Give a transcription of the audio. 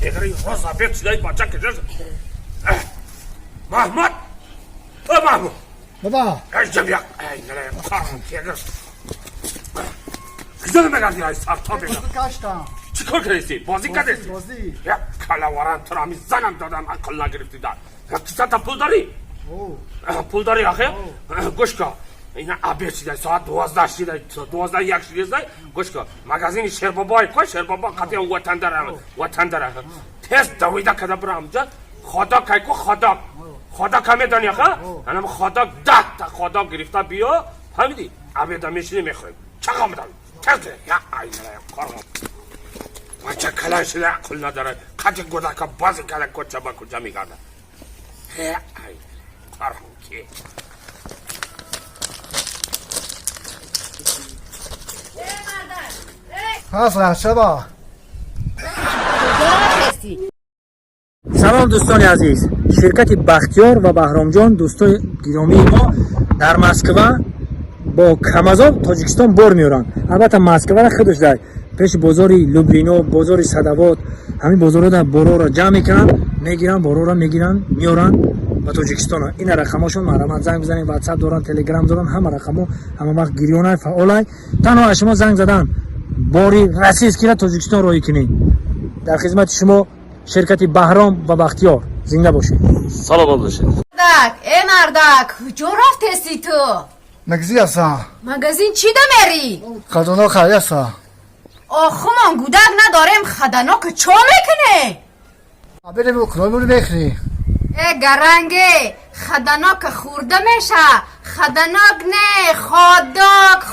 تغری روز آبیت شدای بچه کجاست؟ محمود محمود بابا اجم یک اینه کارم تغر کجا نمیگردی های سرطا بگم کاشتم چی کار کردیستی؟ بازی کردیستی؟ بازی یک کلاوران تو را می زنم دادم اکل نگرفتی دار کسا تا پول داری؟ پول داری آخه؟ گوش کن اینا آبیت شدای ساعت 12 شدای 12 یک شدای گوش کن مگزین شیربابای که شیربابا قطعا وطن داره تست دویده کده برام جا خدا که خدا کمی دانی آخه؟ انم خدا 10 تا خدا گرفته بیا فهمیدی؟ آبیت میشینی میخوریم چقا میدم تست یا اینه کارم بچه کلان شده اقل نداره کچه گوده که بازی کده کچه با کجا میگرده اینه کارم که هست شبا سلام دوستان عزیز، شرکت بختیار و بهرامجان دوستان گرامی ما در مسکو با کمازان تاجیکستان بار میارن. البته مسکو را خودش در پیش بازاری لوبلینو بازاری صدوات همین بازارها در بارا را جمع میکنن میگیرن بارا را میگیرن میارن به تاجیکستان. این رقماشون مرا زنگ بزنید واتساپ دارن تلگرام دارن همه رقمو همه وقت گریونه فعالای تنها شما زنگ زدن باری رسیز که تاجیکستان روی کنین. در خدمت شما شرکت بهرام و بختیار زنده باشید. سلام باشید. مردک کجا رفتی تو؟ مگزی هستا مگزین چی ده میری؟ خدانا خری هستا آخه من گودک ندارم خدانا که چا میکنه؟ بریم کنالمون بخری گرنگه خدانا که خورده میشه خداناک نه خاداک